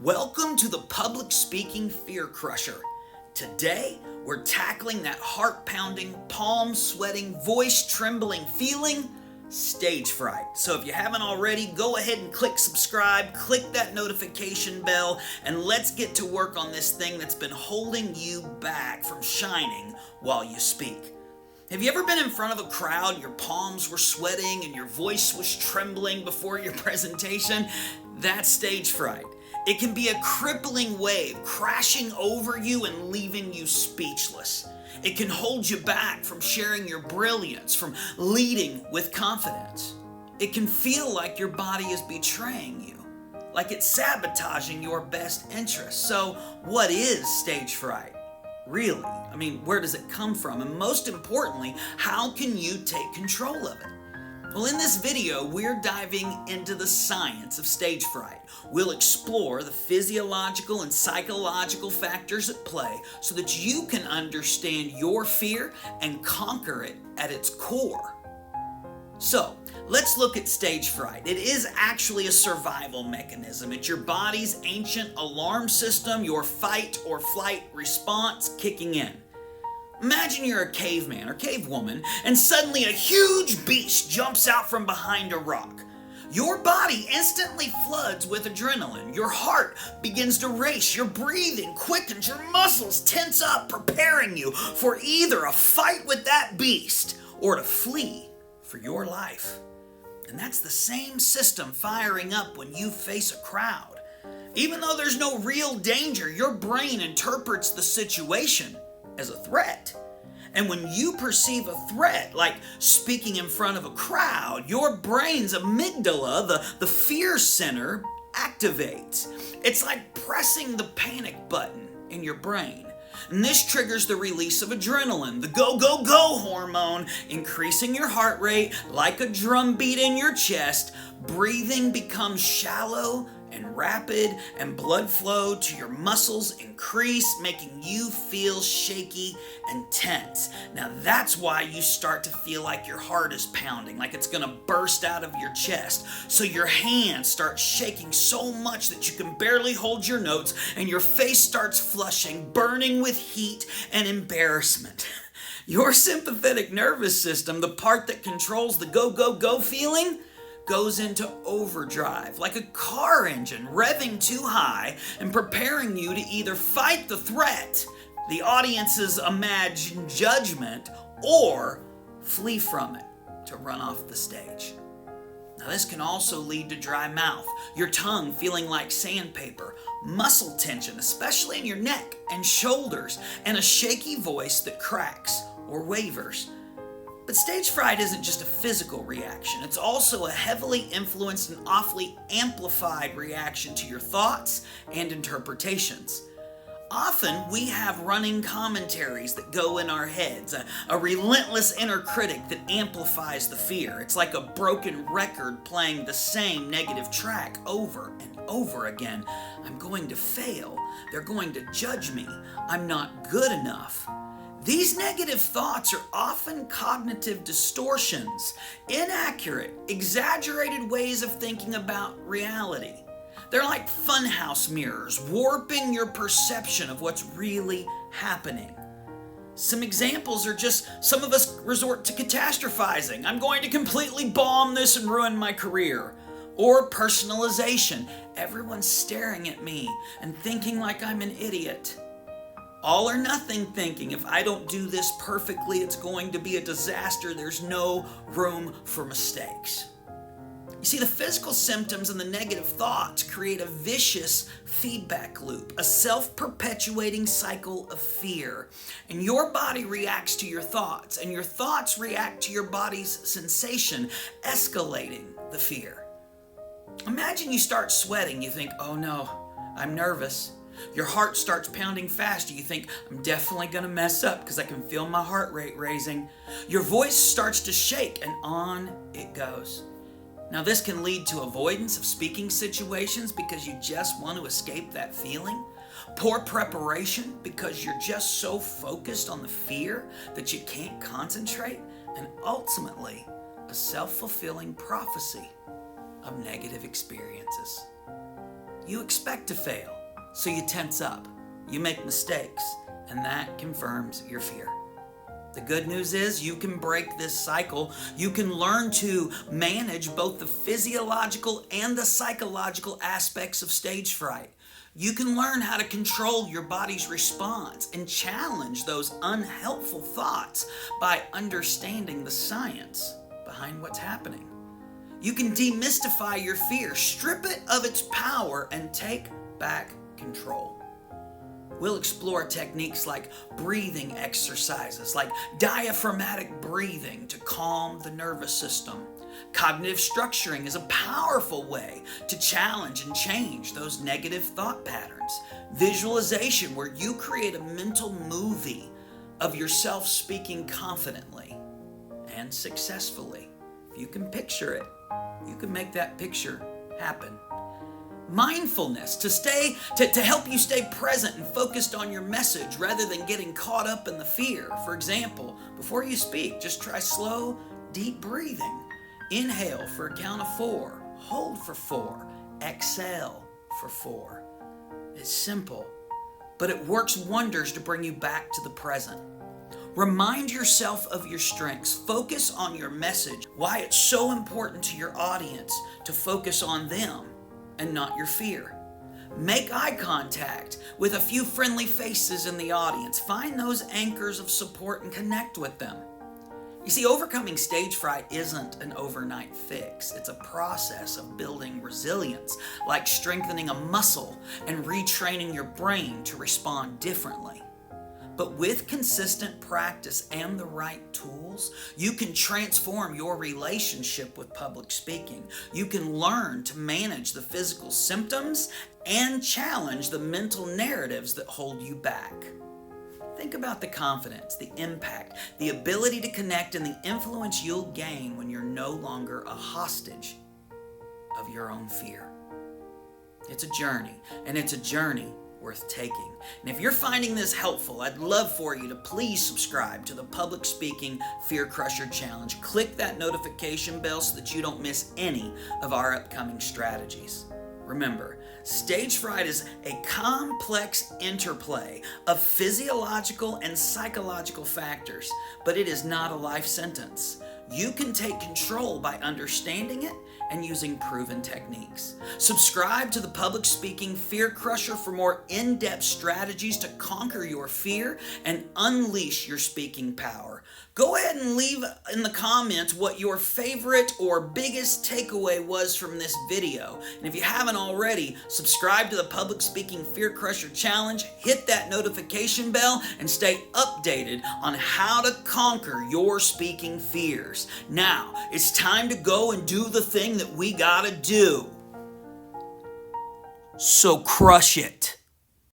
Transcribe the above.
Welcome to the Public Speaking Fear Crusher. Today, we're tackling that heart-pounding, palm-sweating, voice-trembling feeling, stage fright. So if you haven't already, go ahead and click subscribe, click that notification bell, and let's get to work on this thing that's been holding you back from shining while you speak. Have you ever been in front of a crowd, your palms were sweating and your voice was trembling before your presentation? That's stage fright. It can be a crippling wave crashing over you and leaving you speechless. It can hold you back from sharing your brilliance, from leading with confidence. It can feel like your body is betraying you, like it's sabotaging your best interests. So, what is stage fright? Really? I mean, where does it come from? And most importantly, how can you take control of it? Well, in this video, we're diving into the science of stage fright. We'll explore the physiological and psychological factors at play so that you can understand your fear and conquer it at its core. So, let's look at stage fright. It is actually a survival mechanism. It's your body's ancient alarm system, your fight or flight response kicking in. Imagine you're a caveman or cavewoman, and suddenly a huge beast jumps out from behind a rock. Your body instantly floods with adrenaline. Your heart begins to race. Your breathing quickens. Your muscles tense up, preparing you for either a fight with that beast or to flee for your life. And that's the same system firing up when you face a crowd. Even though there's no real danger, your brain interprets the situation as a threat. And when you perceive a threat, like speaking in front of a crowd, your brain's amygdala, the fear center, activates. It's like pressing the panic button in your brain. And this triggers the release of adrenaline, the go, go, go hormone, increasing your heart rate like a drum beat in your chest. Breathing becomes shallow and rapid, and blood flow to your muscles increase, making you feel shaky and tense. Now that's why you start to feel like your heart is pounding, like it's gonna burst out of your chest. So your hands start shaking so much that you can barely hold your notes, and your face starts flushing, burning with heat and embarrassment. Your sympathetic nervous system, the part that controls the go, go, go feeling, goes into overdrive, like a car engine revving too high and preparing you to either fight the threat, the audience's imagined judgment, or flee from it to run off the stage. Now this can also lead to dry mouth, your tongue feeling like sandpaper, muscle tension, especially in your neck and shoulders, and a shaky voice that cracks or wavers. But stage fright isn't just a physical reaction. It's also a heavily influenced and awfully amplified reaction to your thoughts and interpretations. Often, we have running commentaries that go in our heads, a relentless inner critic that amplifies the fear. It's like a broken record playing the same negative track over and over again. I'm going to fail. They're going to judge me. I'm not good enough. These negative thoughts are often cognitive distortions, inaccurate, exaggerated ways of thinking about reality. They're like funhouse mirrors, warping your perception of what's really happening. Some examples are just some of us resort to catastrophizing. I'm going to completely bomb this and ruin my career. Or personalization. Everyone's staring at me and thinking like I'm an idiot. All or nothing thinking, if I don't do this perfectly, it's going to be a disaster. There's no room for mistakes. You see, the physical symptoms and the negative thoughts create a vicious feedback loop, a self-perpetuating cycle of fear. And your body reacts to your thoughts, and your thoughts react to your body's sensation, escalating the fear. Imagine you start sweating. You think, oh no, I'm nervous. Your heart starts pounding faster. You think, I'm definitely going to mess up because I can feel my heart rate raising. Your voice starts to shake, and on it goes. Now, this can lead to avoidance of speaking situations because you just want to escape that feeling. Poor preparation because you're just so focused on the fear that you can't concentrate. And ultimately, a self-fulfilling prophecy of negative experiences. You expect to fail, so you tense up. You make mistakes, and that confirms your fear. The good news is you can break this cycle. You can learn to manage both the physiological and the psychological aspects of stage fright. You can learn how to control your body's response and challenge those unhelpful thoughts by understanding the science behind what's happening. You can demystify your fear, strip it of its power, and take back control. We'll explore techniques like breathing exercises, like diaphragmatic breathing to calm the nervous system. Cognitive structuring is a powerful way to challenge and change those negative thought patterns. Visualization, where you create a mental movie of yourself speaking confidently and successfully. If you can picture it, you can make that picture happen. Mindfulness, to help you stay present and focused on your message rather than getting caught up in the fear. For example, before you speak, just try slow, deep breathing. Inhale for a count of 4, hold for 4, exhale for 4. It's simple, but it works wonders to bring you back to the present. Remind yourself of your strengths. Focus on your message, why it's so important to your audience to focus on them and not your fear. Make eye contact with a few friendly faces in the audience. Find those anchors of support and connect with them. You see, overcoming stage fright isn't an overnight fix. It's a process of building resilience, like strengthening a muscle and retraining your brain to respond differently. But with consistent practice and the right tools, you can transform your relationship with public speaking. You can learn to manage the physical symptoms and challenge the mental narratives that hold you back. Think about the confidence, the impact, the ability to connect, and the influence you'll gain when you're no longer a hostage of your own fear. It's a journey, and it's a journey worth taking. And if you're finding this helpful, I'd love for you to please subscribe to the Public Speaking Fear Crusher Challenge. Click that notification bell so that you don't miss any of our upcoming strategies. Remember, stage fright is a complex interplay of physiological and psychological factors, but it is not a life sentence. You can take control by understanding it and using proven techniques. Subscribe to the Public Speaking Fear Crusher for more in-depth strategies to conquer your fear and unleash your speaking power. Go ahead and leave in the comments what your favorite or biggest takeaway was from this video. And if you haven't already, subscribe to the Public Speaking Fear Crusher Challenge, hit that notification bell, and stay updated on how to conquer your speaking fears. Now, it's time to go and do the thing that we gotta do. So crush it.